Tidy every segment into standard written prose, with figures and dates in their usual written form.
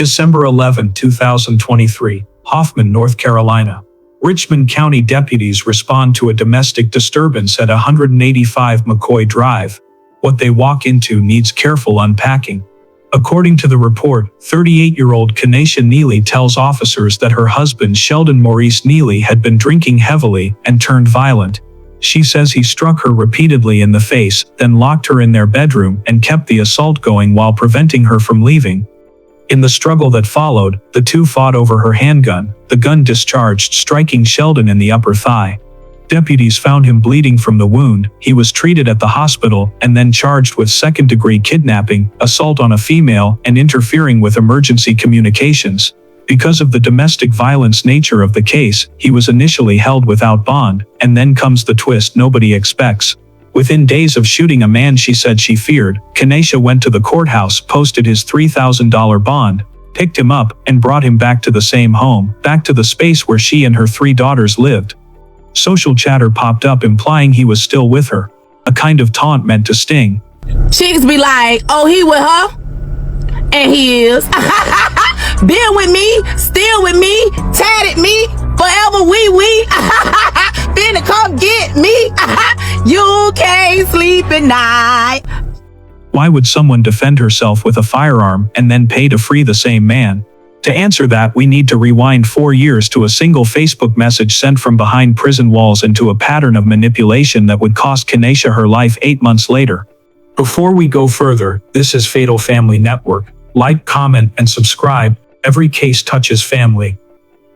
December 11, 2023, Hoffman, North Carolina. Richmond County deputies respond to a domestic disturbance at 185 McCoy Drive. What they walk into needs careful unpacking. According to the report, 38-year-old Kenesha Neely tells officers that her husband Sheldon Maurice Neely had been drinking heavily and turned violent. She says he struck her repeatedly in the face, then locked her in their bedroom and kept the assault going while preventing her from leaving. In the struggle that followed, the two fought over her handgun. The gun discharged, striking Sheldon in the upper thigh. Deputies found him bleeding from the wound. He was treated at the hospital and then charged with second-degree kidnapping, assault on a female, and interfering with emergency communications. Because of the domestic violence nature of the case, he was initially held without bond, and then comes the twist nobody expects. Within days of shooting a man she said she feared, Kenesha went to the courthouse, posted his $3,000 bond, picked him up, and brought him back to the same home, back to the space where she and her 3 daughters lived. Social chatter popped up implying he was still with her, a kind of taunt meant to sting. Chicks be like, oh, he with her? And he is. Been with me, still with me, tatted me, forever we. Finna come get me. You can't sleep at night. Why would someone defend herself with a firearm and then pay to free the same man? To answer that, we need to rewind 4 years to a single Facebook message sent from behind prison walls into a pattern of manipulation that would cost Kenesha her life 8 months later. Before we go further, this is Fatal Family Network. Like, comment, and subscribe. Every case touches family.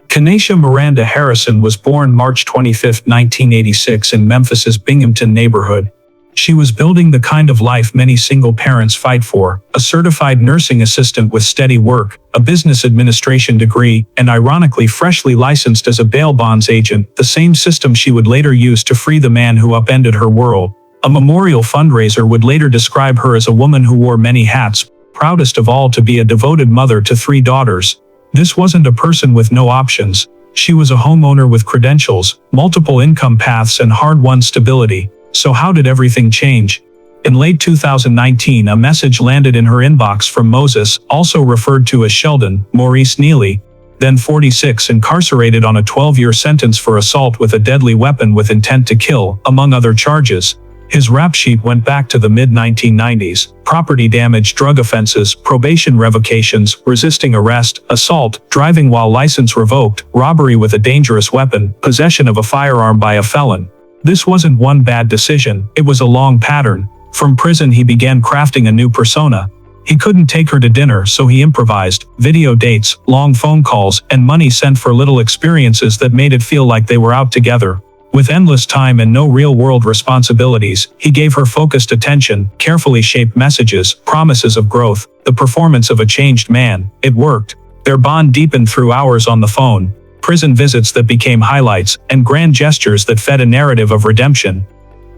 Kenesha Miranda Harrison was born March 25, 1986 in Memphis's Binghamton neighborhood. She was building the kind of life many single parents fight for, a certified nursing assistant with steady work, a business administration degree, and ironically freshly licensed as a bail bonds agent, the same system she would later use to free the man who upended her world. A memorial fundraiser would later describe her as a woman who wore many hats, proudest of all to be a devoted mother to 3 daughters. This wasn't a person with no options. She was a homeowner with credentials, multiple income paths, and hard-won stability. So how did everything change? In late 2019, a message landed in her inbox from Moses, also referred to as Sheldon Maurice Neely, then 46, incarcerated on a 12-year sentence for assault with a deadly weapon with intent to kill, among other charges. His rap sheet went back to the mid-1990s: property damage, drug offenses, probation revocations, resisting arrest, assault, driving while license revoked, robbery with a dangerous weapon, possession of a firearm by a felon. This wasn't one bad decision, it was a long pattern. From prison he began crafting a new persona. He couldn't take her to dinner, so he improvised: video dates, long phone calls, and money sent for little experiences that made it feel like they were out together. With endless time and no real-world responsibilities, he gave her focused attention, carefully shaped messages, promises of growth, the performance of a changed man. It worked. Their bond deepened through hours on the phone, prison visits that became highlights, and grand gestures that fed a narrative of redemption.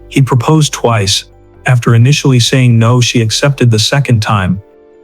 He proposed twice. After initially saying no, she accepted the second time.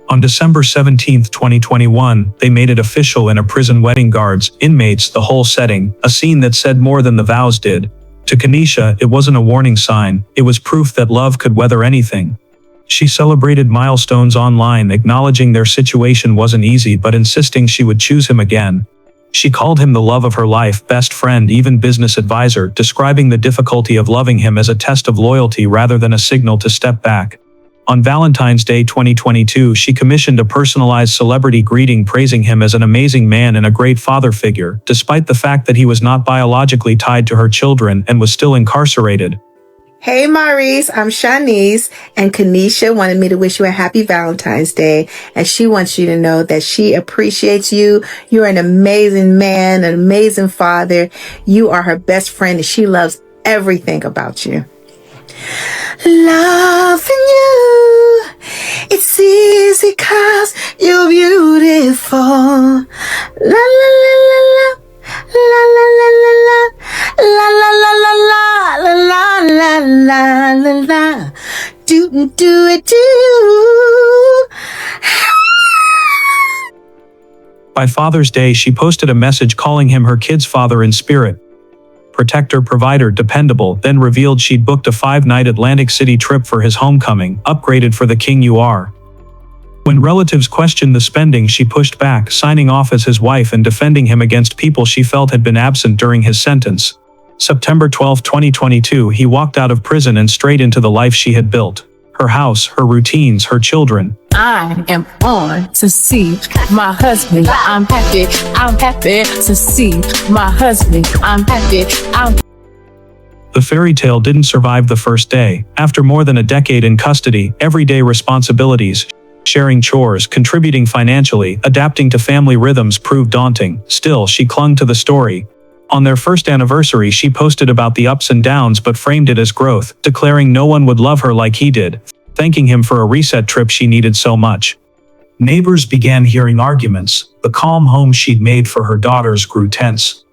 On December 17, 2021, they made it official in a prison wedding. Guards, inmates, the whole setting, a scene that said more than the vows did. To Kenesha, it wasn't a warning sign, it was proof that love could weather anything. She celebrated milestones online, acknowledging their situation wasn't easy but insisting she would choose him again. She called him the love of her life, best friend, even business advisor, describing the difficulty of loving him as a test of loyalty rather than a signal to step back. On Valentine's Day 2022, she commissioned a personalized celebrity greeting praising him as an amazing man and a great father figure, despite the fact that he was not biologically tied to her children and was still incarcerated. Hey Maurice, I'm Shanice, and Kenesha wanted me to wish you a happy Valentine's Day, and she wants you to know that she appreciates you. You're an amazing man, an amazing father. You are her best friend, and she loves everything about you. Loving you, it's easy 'cause you're beautiful. La la la la la, la la la la la, la la la la la, la la la la la. Do it do. By Father's Day, she posted a message calling him her kid's father in spirit. Protector, provider, dependable, then revealed she'd booked a 5-night Atlantic City trip for his homecoming, upgraded for the king you are. When relatives questioned the spending, she pushed back, signing off as his wife and defending him against people she felt had been absent during his sentence. September 12, 2022, he walked out of prison and straight into the life she had built. Her house, her routines, her children. I am on to see my husband. I'm happy to see my husband. I'm happy. The fairy tale didn't survive the first day. After more than a decade in custody, everyday responsibilities, sharing chores, contributing financially, adapting to family rhythms proved daunting. Still, she clung to the story. On their first anniversary, she posted about the ups and downs but framed it as growth, declaring no one would love her like he did, thanking him for a reset trip she needed so much. Neighbors began hearing arguments. The calm home she'd made for her daughters grew tense.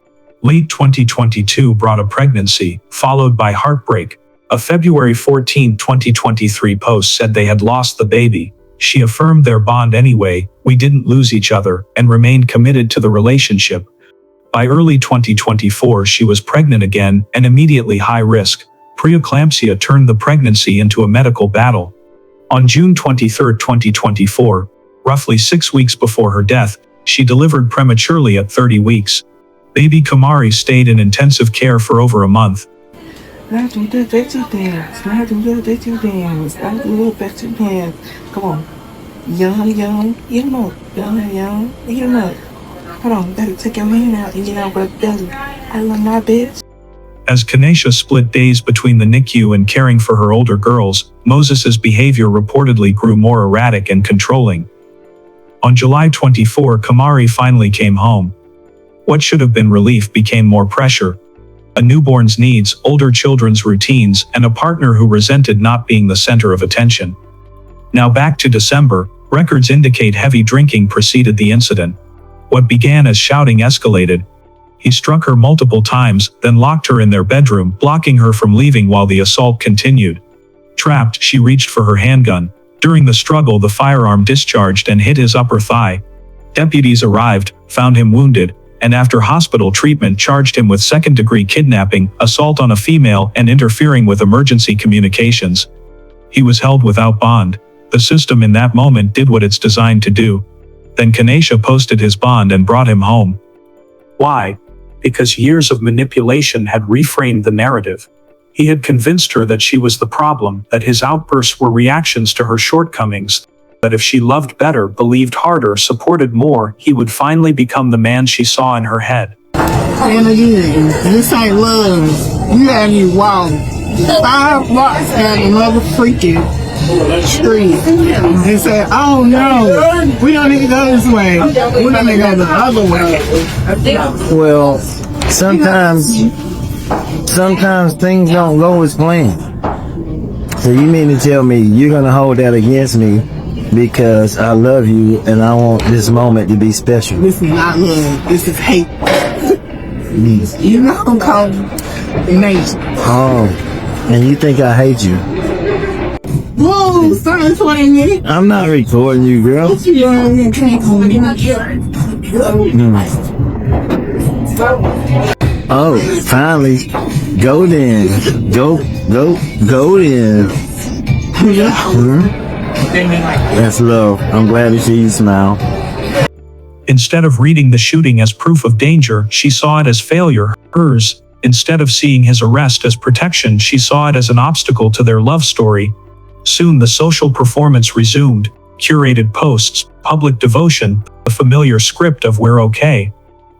Late 2022 brought a pregnancy, followed by heartbreak. A February 14, 2023 post said they had lost the baby. She affirmed their bond anyway, we didn't lose each other, and remained committed to the relationship. By early 2024, she was pregnant again and immediately high risk. Preeclampsia turned the pregnancy into a medical battle. On June 23, 2024, roughly 6 weeks before her death, she delivered prematurely at 30 weeks. Baby Kamari stayed in intensive care for over a month. Come on. Young. Hold on, better take your hand out and get out of belly. I love my bitch. As Kenesha split days between the NICU and caring for her older girls, Moses's behavior reportedly grew more erratic and controlling. On July 24, Kamari finally came home. What should have been relief became more pressure. A newborn's needs, older children's routines, and a partner who resented not being the center of attention. Now back to December, records indicate heavy drinking preceded the incident. What began as shouting escalated. He struck her multiple times, then locked her in their bedroom, blocking her from leaving while the assault continued. Trapped, she reached for her handgun. During the struggle, the firearm discharged and hit his upper thigh. Deputies arrived, found him wounded, and after hospital treatment charged him with second-degree kidnapping, assault on a female, and interfering with emergency communications. He was held without bond. The system in that moment did what it's designed to do. Then Kenesha posted his bond and brought him home. Why? Because years of manipulation had reframed the narrative. He had convinced her that she was the problem, that his outbursts were reactions to her shortcomings, that if she loved better, believed harder, supported more, he would finally become the man she saw in her head. And again, this ain't love. You had me wild. 5 blocks at another freaking street and said, oh no, we don't need to go this way. We're gonna go the other way. Well, sometimes things don't go as planned. So you mean to tell me you're gonna hold that against me because I love you and I want this moment to be special? This is not love. This is hate. You know I'm calling nature. Oh, and you think I hate you? Whoa, start recording me. I'm not recording you, girl. Oh, finally. Go then. Go then. That's love. I'm glad to see you smile. Instead of reading the shooting as proof of danger, she saw it as failure, hers. Instead of seeing his arrest as protection, she saw it as an obstacle to their love story. Soon the social performance resumed, curated posts, public devotion, the familiar script of "we're okay."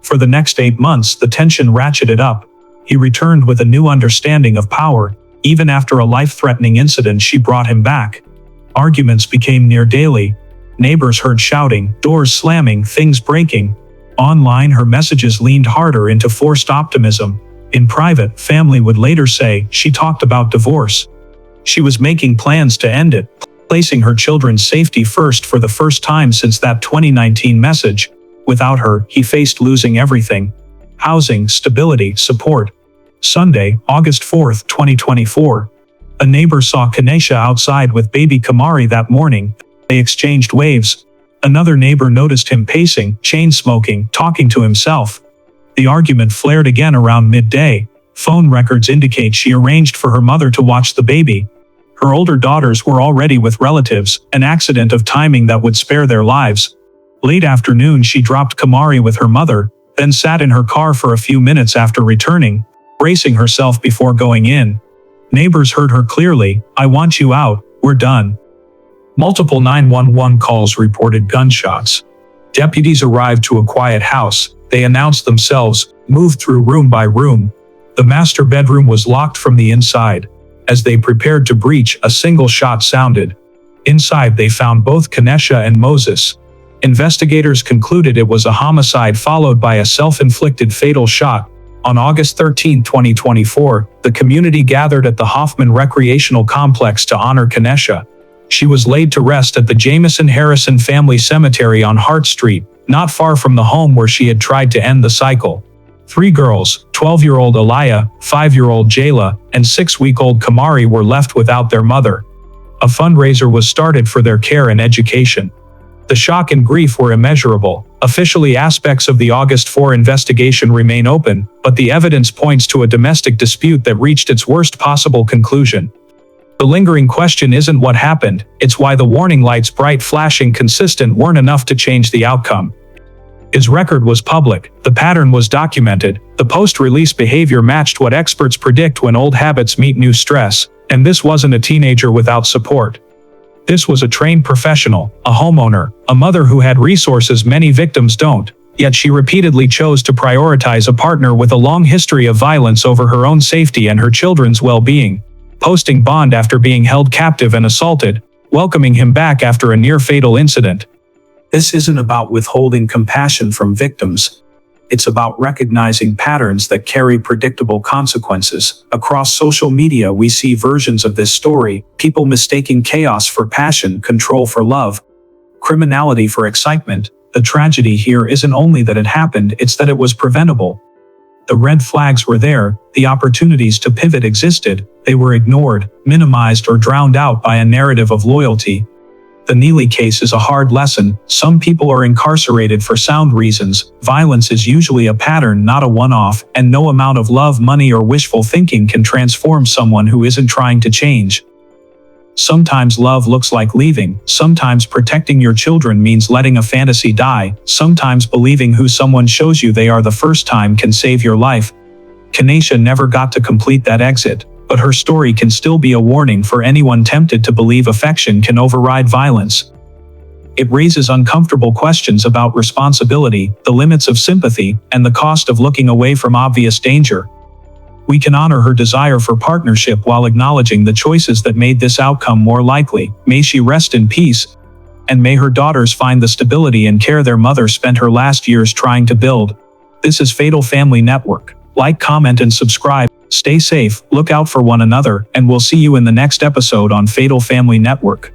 For the next 8 months, the tension ratcheted up. He returned with a new understanding of power. Even after a life-threatening incident, she brought him back. Arguments became near daily. Neighbors heard shouting, doors slamming, things breaking. Online, her messages leaned harder into forced optimism. In private, family would later say she talked about divorce. She was making plans to end it, placing her children's safety first for the first time since that 2019 message. Without her, he faced losing everything: housing, stability, support. Sunday, August 4, 2024. A neighbor saw Kenesha outside with baby Kamari that morning. They exchanged waves. Another neighbor noticed him pacing, chain-smoking, talking to himself. The argument flared again around midday. Phone records indicate she arranged for her mother to watch the baby. Her older daughters were already with relatives, an accident of timing that would spare their lives. Late afternoon she dropped Kamari with her mother, then sat in her car for a few minutes after returning, bracing herself before going in. Neighbors heard her clearly, "I want you out, we're done." Multiple 911 calls reported gunshots. Deputies arrived to a quiet house. They announced themselves, moved through room by room. The master bedroom was locked from the inside. As they prepared to breach, a single shot sounded. Inside they found both Kenesha and Moses. Investigators concluded it was a homicide followed by a self-inflicted fatal shot. On August 13, 2024, the community gathered at the Hoffman Recreational Complex to honor Kenesha. She was laid to rest at the Jamison Harrison Family Cemetery on Hart Street, not far from the home where she had tried to end the cycle. 3 girls, 12-year-old Aliyah, 5-year-old Jayla, and 6-week-old Kamari were left without their mother. A fundraiser was started for their care and education. The shock and grief were immeasurable. Officially, aspects of the August 4 investigation remain open, but the evidence points to a domestic dispute that reached its worst possible conclusion. The lingering question isn't what happened, it's why the warning lights, bright, flashing, consistent, weren't enough to change the outcome. His record was public, the pattern was documented, the post-release behavior matched what experts predict when old habits meet new stress, and this wasn't a teenager without support. This was a trained professional, a homeowner, a mother who had resources many victims don't, yet she repeatedly chose to prioritize a partner with a long history of violence over her own safety and her children's well-being, posting bond after being held captive and assaulted, welcoming him back after a near-fatal incident. This isn't about withholding compassion from victims. It's about recognizing patterns that carry predictable consequences. Across social media, we see versions of this story, people mistaking chaos for passion, control for love, criminality for excitement. The tragedy here isn't only that it happened, it's that it was preventable. The red flags were there, the opportunities to pivot existed, they were ignored, minimized, or drowned out by a narrative of loyalty. The Neely case is a hard lesson. Some people are incarcerated for sound reasons. Violence is usually a pattern, not a one-off, and no amount of love, money, or wishful thinking can transform someone who isn't trying to change. Sometimes love looks like leaving. Sometimes protecting your children means letting a fantasy die. Sometimes believing who someone shows you they are the first time can save your life. Kenesha never got to complete that exit, but her story can still be a warning for anyone tempted to believe affection can override violence. It raises uncomfortable questions about responsibility, the limits of sympathy, and the cost of looking away from obvious danger. We can honor her desire for partnership while acknowledging the choices that made this outcome more likely. May she rest in peace, and may her daughters find the stability and care their mother spent her last years trying to build. This is Fatal Family Network. Like, comment, and subscribe. Stay safe, look out for one another, and we'll see you in the next episode on Fatal Family Network.